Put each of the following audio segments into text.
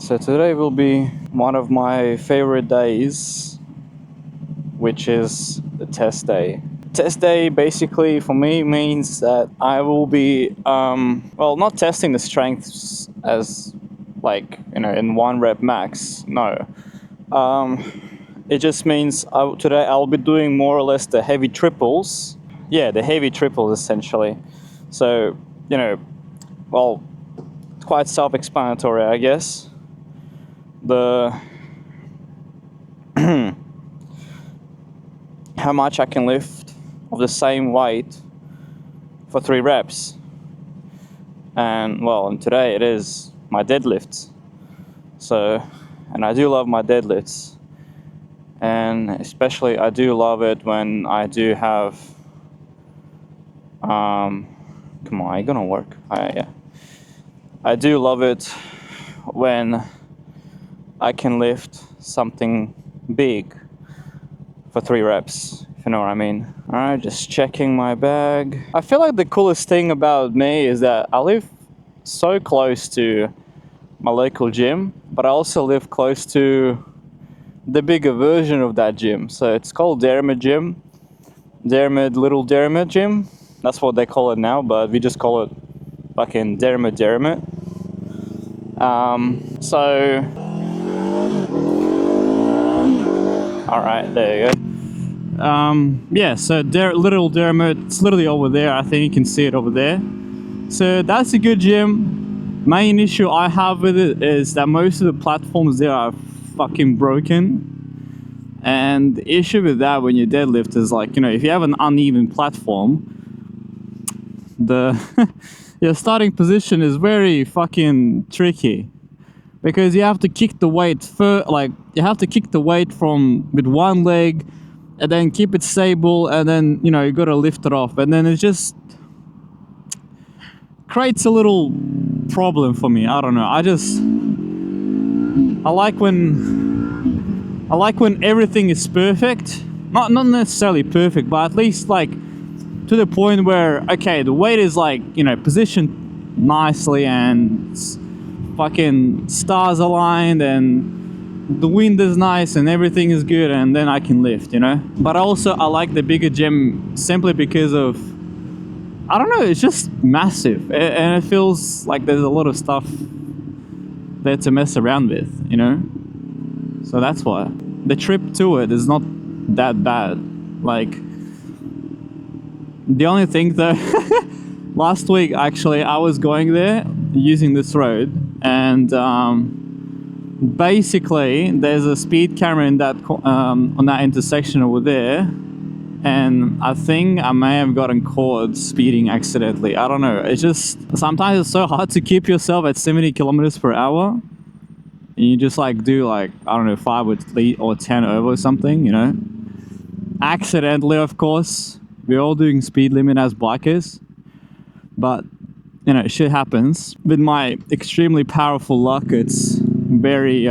So today will be one of my favorite days, which is the test day. Test day basically for me means that I will be, well, not testing the strengths as like, in 1 rep max, no. It just means today I'll be doing more or less the heavy triples. Yeah, the heavy triples essentially. So, well, it's quite self-explanatory, I guess. How much I can lift of the same weight for 3 reps. And today it is my deadlifts. And I do love my deadlifts. And especially I do love it when I do have, come on, ain't gonna work. Yeah. I do love it when I can lift something big for 3 reps, if you know what I mean. Alright, just checking my bag. I feel like the coolest thing about me is that I live so close to my local gym, but I also live close to the bigger version of that gym. So it's called Little Derrimut Gym. That's what they call it now, but we just call it fucking Derrimut. Alright, there you go. Yeah, so Little Derrimut, it's literally over there. I think you can see it over there. So that's a good gym. Main issue I have with it is that most of the platforms there are fucking broken. And the issue with that when you deadlift is like, if you have an uneven platform, your starting position is very fucking tricky. Because you have to kick the weight from with one leg and then keep it stable, and then you gotta lift it off, and then it just creates a little problem for me. I don't know. I like when everything is perfect. Not necessarily perfect, but at least like to the point where okay, the weight is like positioned nicely and fucking stars aligned and the wind is nice and everything is good, and then I can lift, But also I like the bigger gym simply because of, I don't know, it's just massive and it feels like there's a lot of stuff there to mess around with, So that's why. The trip to it is not that bad. Like, the only thing though, last week actually I was going there using this road, and basically there's a speed camera in that on that intersection over there, and I think I may have gotten caught speeding accidentally. I don't know, it's just sometimes it's so hard to keep yourself at 70 kilometers per hour, and you just do I don't know, 5 or 10 over or something, accidentally, of course. We're all doing speed limit as bikers, but shit happens. With my extremely powerful luck, it's very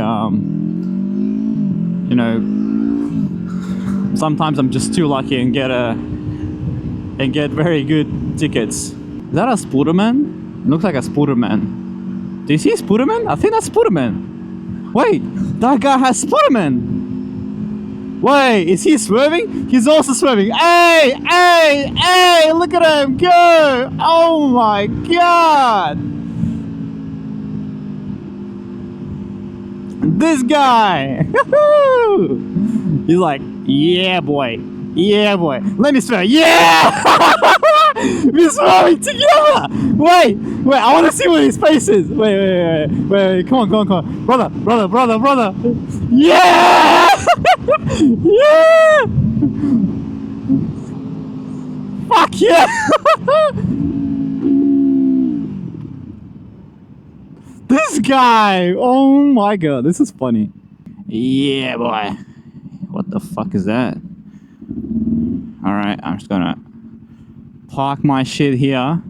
sometimes I'm just too lucky and get very good tickets. Is that a Spooderman? It looks like a Spooderman. Do you see Spooderman? I think that's Spooderman. Wait, that guy has Spooderman. Wait, is he swerving? He's also swerving. Hey, look at him go. Oh my god. This guy. He's like, yeah, boy. Let me swear. Yeah. We're swearing together. Wait, I want to see what his face is. Wait. Come on. Brother. Yeah. Yeah. Fuck yeah. This guy. Oh my god, this is funny. Yeah, boy. What the fuck is that? Alright, I'm just gonna park my shit here.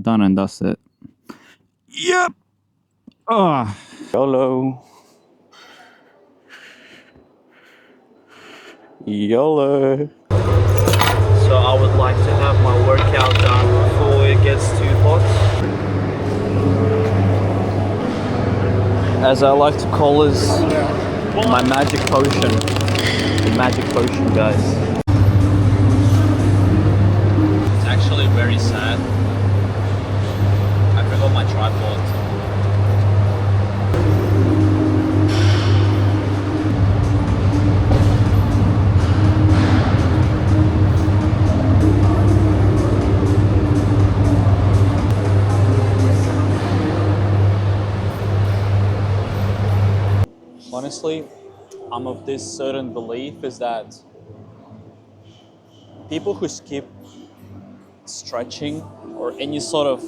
Done and dusted. Yep. Oh. YOLO. So I would like to have my workout done before it gets too hot. as I like to call this, my magic potion. The magic potion, guys. It's actually very sad. I forgot my tripod. Honestly, I'm of this certain belief is that people who skip stretching or any sort of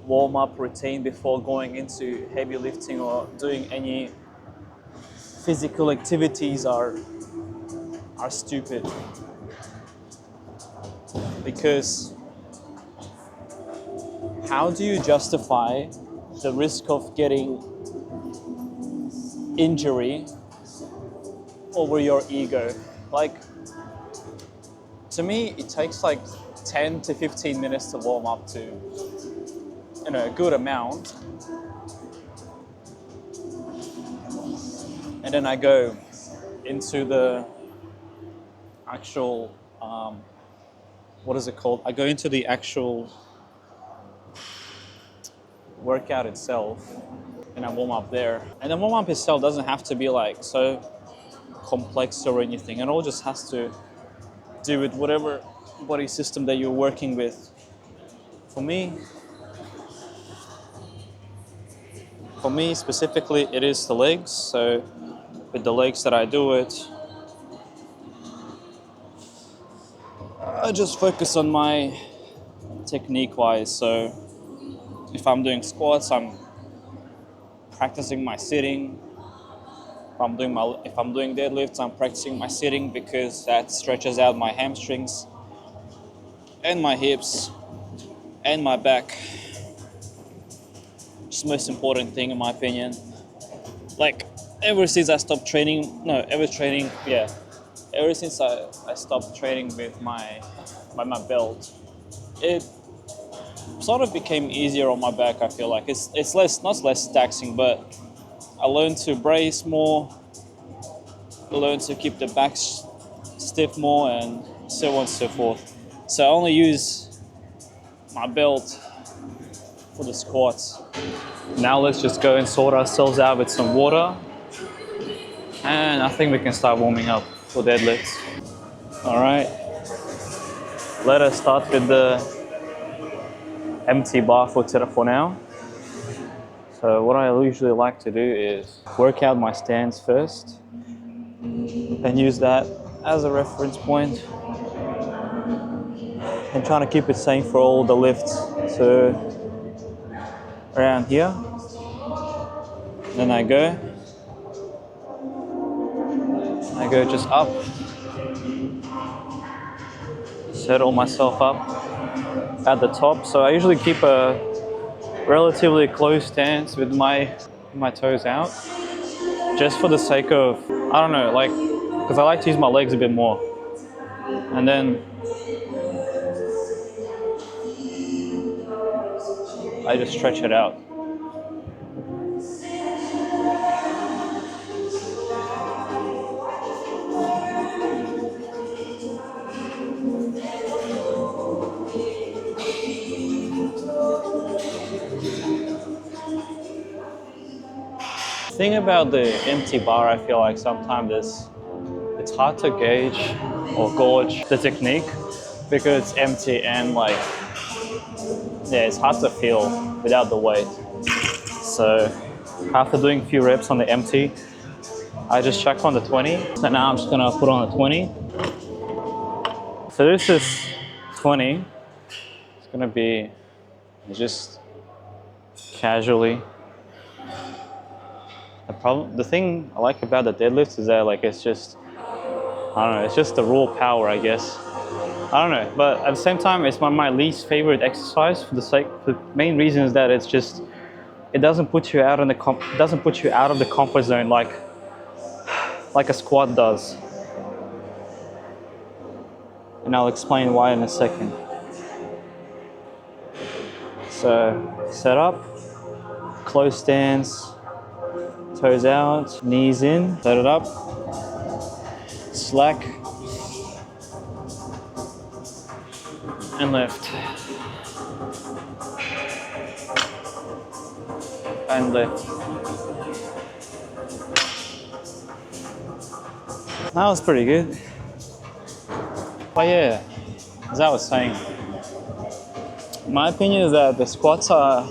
warm-up routine before going into heavy lifting or doing any physical activities are stupid. Because how do you justify the risk of getting injury over your ego? Like, to me, it takes like 10 to 15 minutes to warm up to, a good amount. And then I go into the actual, what is it called? I go into the actual workout itself and I warm up there. And the warm up itself doesn't have to be like so complex or anything. It all just has to do with whatever body system that you're working with. For me specifically, it is the legs. So with the legs that I do it, I just focus on my technique wise. So if I'm doing squats, I'm practicing my sitting. If I'm doing deadlifts, I'm practicing my sitting because that stretches out my hamstrings and my hips and my back. It's the most important thing in my opinion. Like ever since I stopped training, ever since I stopped training with my belt, it sort of became easier on my back. I feel like it's not less taxing, but I learned to brace more, I learned to keep the back stiff more, and so on and so forth. So I only use my belt for the squats. Now let's just go and sort ourselves out with some water, and I think we can start warming up for deadlifts. All right, let us start with the empty bar for now. So what I usually like to do is work out my stance first and use that as a reference point and trying to keep it same for all the lifts. So around here, then I go just up, settle myself up at the top. So I usually keep a relatively close stance with my toes out, just for the sake of, I don't know, like, because I like to use my legs a bit more. And then I just stretch it out. The thing about the empty bar, I feel like sometimes it's hard to gauge or gauge the technique because it's empty and like, yeah, it's hard to feel without the weight. So after doing a few reps on the empty, I just check on the 20. So now I'm just gonna put on a 20. So this is 20. It's gonna be just casually. The thing I like about the deadlifts is that like it's just, I don't know, it's just the raw power, I guess. I don't know, but at the same time, it's my least favorite exercise for the main reason is that it's just, it doesn't put you out of the comfort zone like a squat does. And I'll explain why in a second. So set up, close stance, toes out, knees in, set it up, slack, and lift. And lift. That was pretty good. But yeah, as I was saying, my opinion is that the squats are,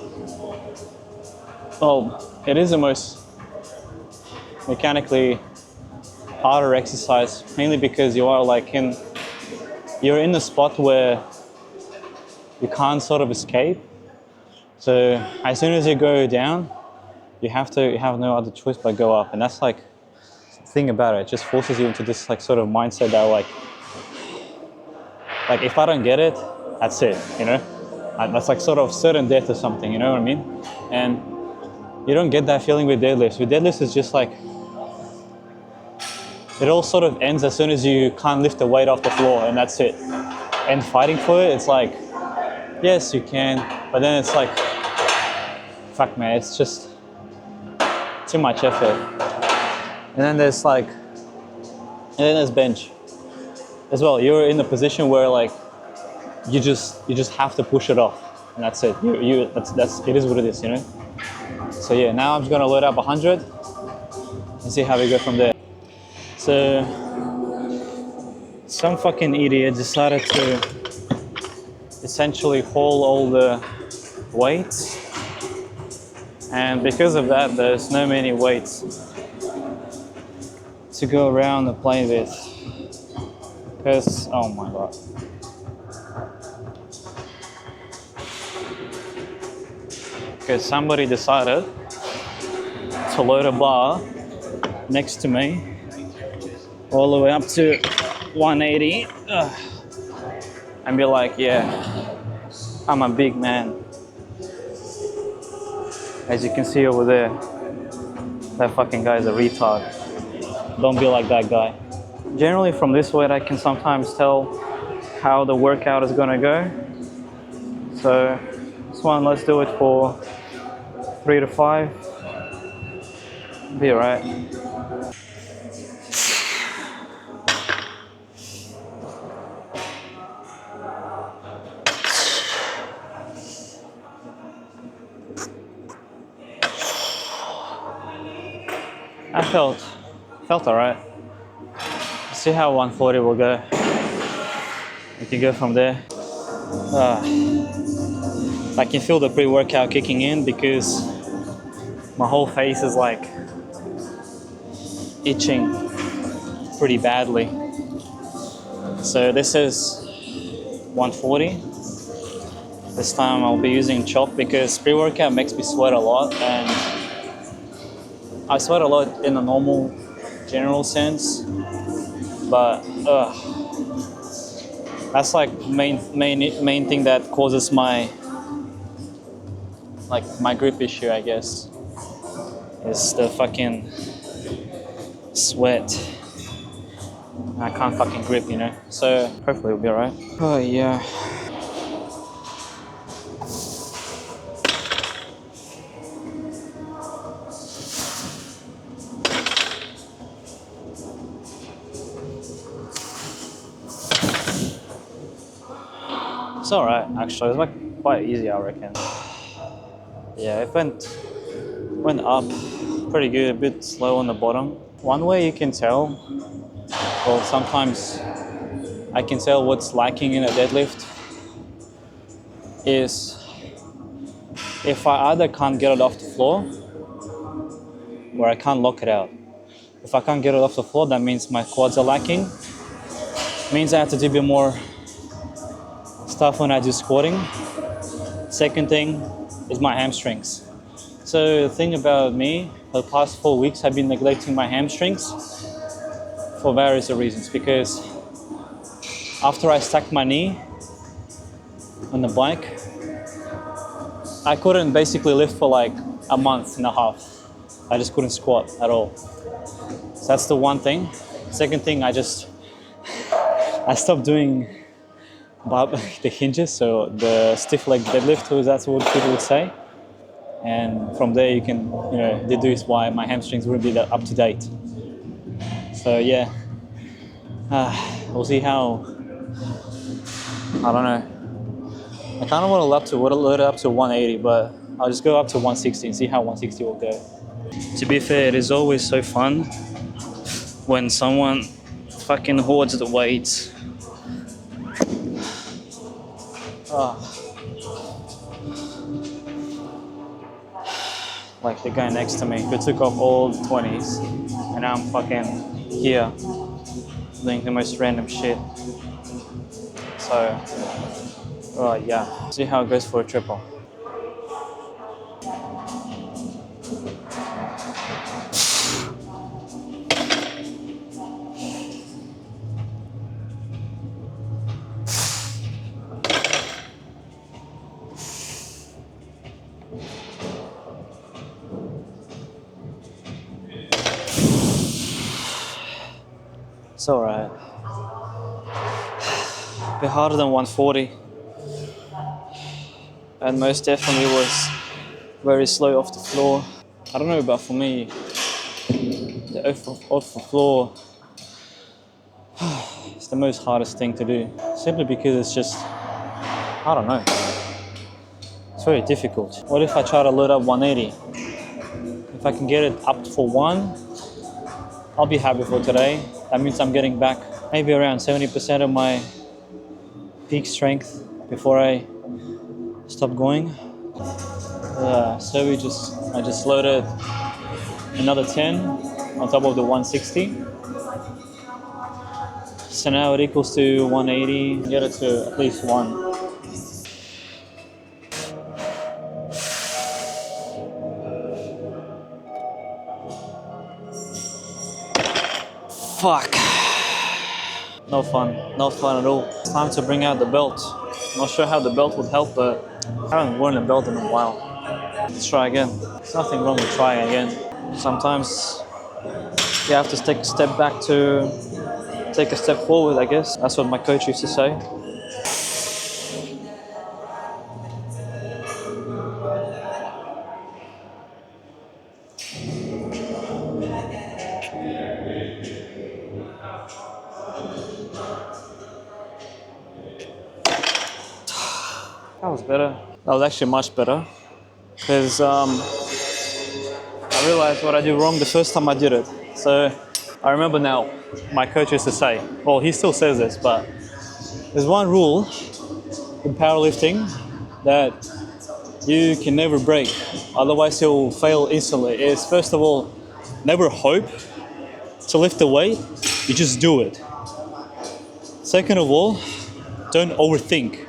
well, it is the most mechanically harder exercise, mainly because you are like you're in the spot where you can't sort of escape. So as soon as you go down, you have no other choice but go up, and that's like the thing about it. It just forces you into this like sort of mindset that like if I don't get it, that's it, you know. That's like sort of certain death or something, you know what I mean? And you don't get that feeling with deadlifts. With deadlifts, it's just like it all sort of ends as soon as you can't lift the weight off the floor, and that's it. And fighting for it, it's like, yes, you can, but then it's like, fuck man, it's just too much effort. And then there's bench as well. You're in a position where like you just have to push it off, and that's it. That's it is what it is, you know. So yeah, now I'm just gonna load up 100 and see how we go from there. So some fucking idiot decided to essentially haul all the weights, and because of that, there's no many weights to go around and play with. Because, oh my god. Because somebody decided to load a bar next to me all the way up to 180 and be like, yeah, I'm a big man. As you can see over there, that fucking guy is a retard. Don't be like that guy. Generally from this weight I can sometimes tell how the workout is gonna go. So this one, let's do it for 3 to 5. Be alright. I felt alright. See how 140 will go. We can go from there. I can feel the pre-workout kicking in because my whole face is like itching pretty badly. So this is 140. This time I'll be using chalk because pre-workout makes me sweat a lot, and I sweat a lot in a normal general sense, but that's like main thing that causes my grip issue, I guess, is the fucking sweat. I can't fucking grip, you know. So hopefully it'll be alright. Oh yeah. It's alright, actually. It's like quite easy, I reckon. Yeah, it went up pretty good, a bit slow on the bottom. One way you can tell, well, sometimes I can tell what's lacking in a deadlift is if I either can't get it off the floor or I can't lock it out. If I can't get it off the floor, that means my quads are lacking. Means I have to do a bit more stuff when I do squatting. Second thing is my hamstrings. So the thing about me, for the past 4 weeks, I've been neglecting my hamstrings for various reasons. Because after I stacked my knee on the bike, I couldn't basically lift for like a month and a half. I just couldn't squat at all. So that's the one thing. Second thing, I stopped doing the hinges, so the stiff leg deadlift, that's what people would say. and from there you can, deduce why my hamstrings wouldn't be that up to date. So yeah, we'll see how. I don't know. I kind of want to load it up to 180, but I'll just go up to 160 and see how 160 will go. To be fair, it is always so fun when someone fucking hoards the weights. Like the guy next to me who took off all the 20s, and now I'm fucking here doing the most random shit. So, yeah, see how it goes for a triple. It's alright. A bit harder than 140. And most definitely was very slow off the floor. I don't know, but for me, the off the floor is the most hardest thing to do. Simply because it's just, I don't know. It's very difficult. What if I try to load up 180? If I can get it up for one, I'll be happy for today. That means I'm getting back maybe around 70% of my peak strength before I stop going. So I just loaded another 10 on top of the 160. So now it equals to 180. Get it to at least one. Fuck. No fun at all. It's time to bring out the belt. Not sure how the belt would help, but I haven't worn a belt in a while. Let's try again. There's nothing wrong with trying again. Sometimes you have to take a step back to take a step forward, I guess. That's what my coach used to say. That was better. That was actually much better. Because I realized what I did wrong the first time I did it. So I remember now, my coach used to say, well, he still says this, but there's one rule in powerlifting that you can never break, otherwise you'll fail instantly. Is first of all, never hope to lift the weight, you just do it. Second of all, don't overthink.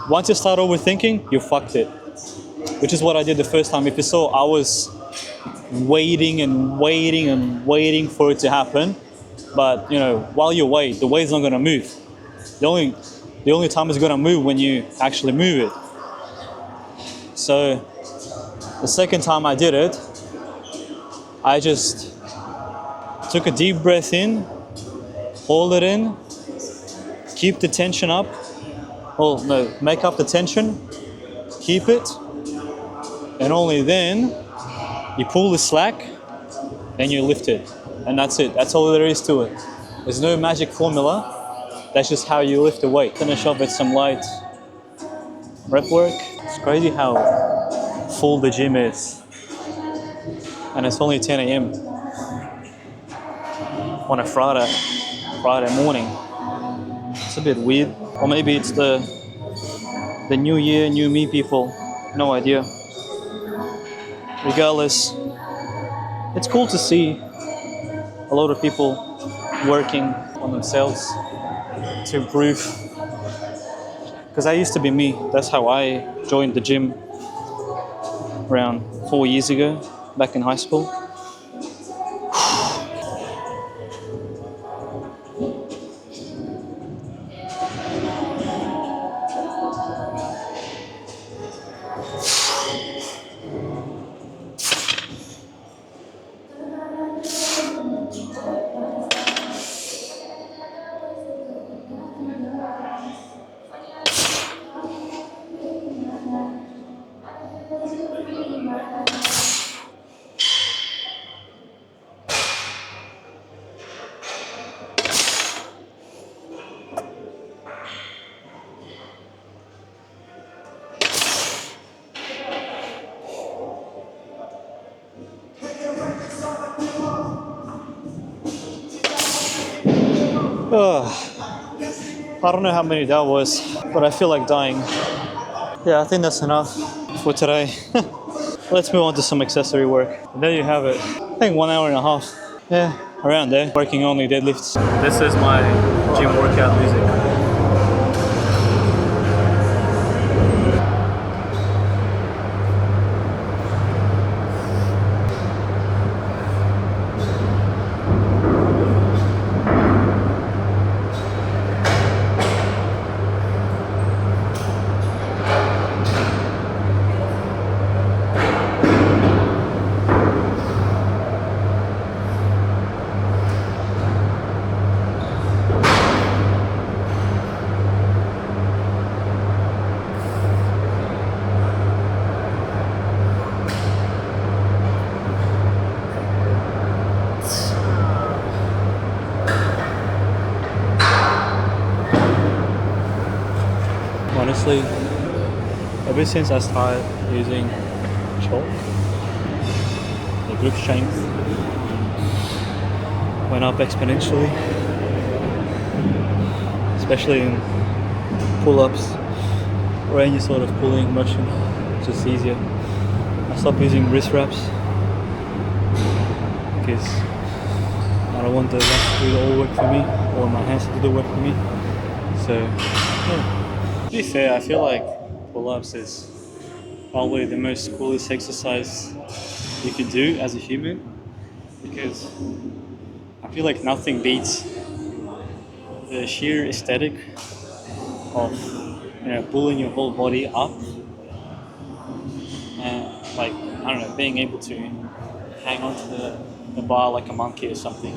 Once you start overthinking, you fucked it. Which is what I did the first time. If you saw, I was waiting and waiting and waiting for it to happen. But while you wait, the weight's not gonna move. The only time it's gonna move when you actually move it. So the second time I did it, I just took a deep breath in, hold it in, keep the tension up. Well, no, make up the tension, keep it, and only then you pull the slack, then you lift it. And that's it. That's all there is to it. There's no magic formula. That's just how you lift the weight. Finish off with some light rep work. It's crazy how full the gym is. And it's only 10 a.m. on a Friday morning. It's a bit weird. Or maybe it's the new year, new me people. No idea. Regardless, it's cool to see a lot of people working on themselves to improve. Because that used to be me. That's how I joined the gym around 4 years ago, back in high school. I don't know how many that was, but I feel like dying. Yeah, I think that's enough for today. Let's move on to some accessory work. And there you have it. I think 1 hour and a half. Yeah, around there. Working only deadlifts. This is my gym workout music. Honestly, ever since I started using chalk, the grip strength went up exponentially, especially in pull-ups or any sort of pulling motion. It's just easier. I stopped using wrist wraps because I don't want the wraps to do all work for me or my hands to do the work for me. So, yeah. To be fair, I feel like pull-ups is probably the most coolest exercise you can do as a human, because I feel like nothing beats the sheer aesthetic of pulling your whole body up and, like, I don't know, being able to hang onto the bar like a monkey or something,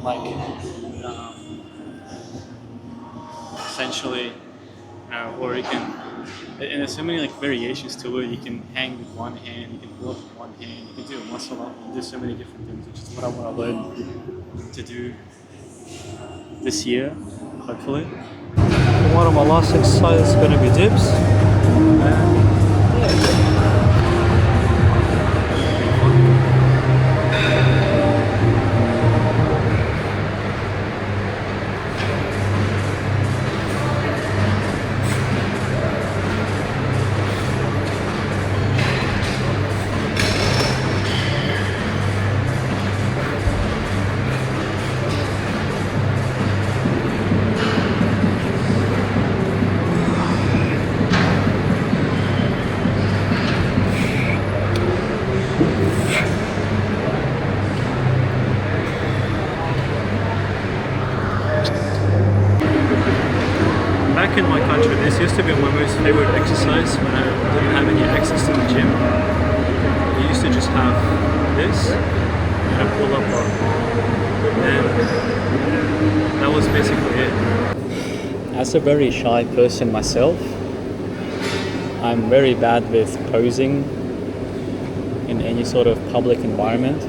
like essentially, or you can, and there's so many like variations to it. You can hang with one hand, you can pull up with one hand, you can do a muscle up, you can do so many different things, which is what I want to learn to do this year, hopefully. One of my last exercises is going to be dips. Back in my country, this used to be my most favorite exercise when I didn't have any access to the gym. I used to just have this and a pull-up bar, and that was basically it. As a very shy person myself, I'm very bad with posing in any sort of public environment,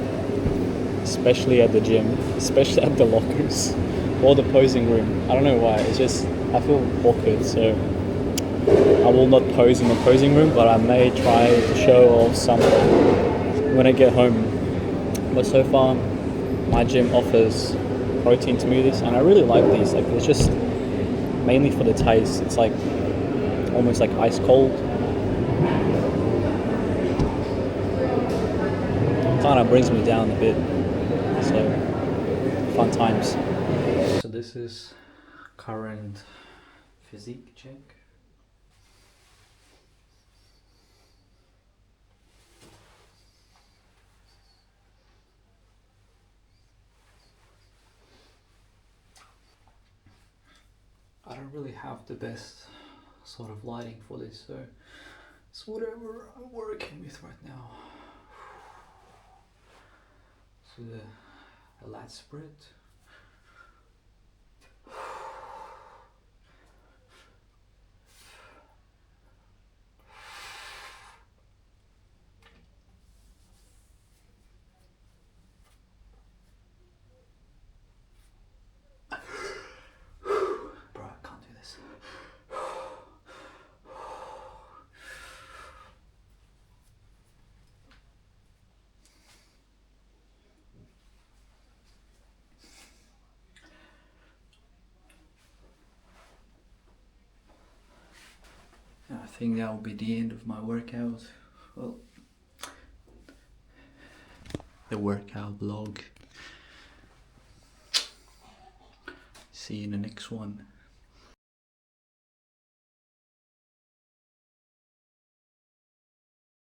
especially at the gym, especially at the lockers or the posing room. I don't know why, it's just I feel awkward, so I will not pose in the posing room, but I may try to show off something when I get home. But so far, my gym offers protein smoothies, and I really like these. Like, it's just mainly for the taste. It's like almost like ice cold. Kind of brings me down a bit. So, fun times. So this is current physique check. I don't really have the best sort of lighting for this, so it's whatever I'm working with right now. So the lat spread. Bro, I can't do this. think that will be the end of my workout. Well, the workout vlog. See you in the next one.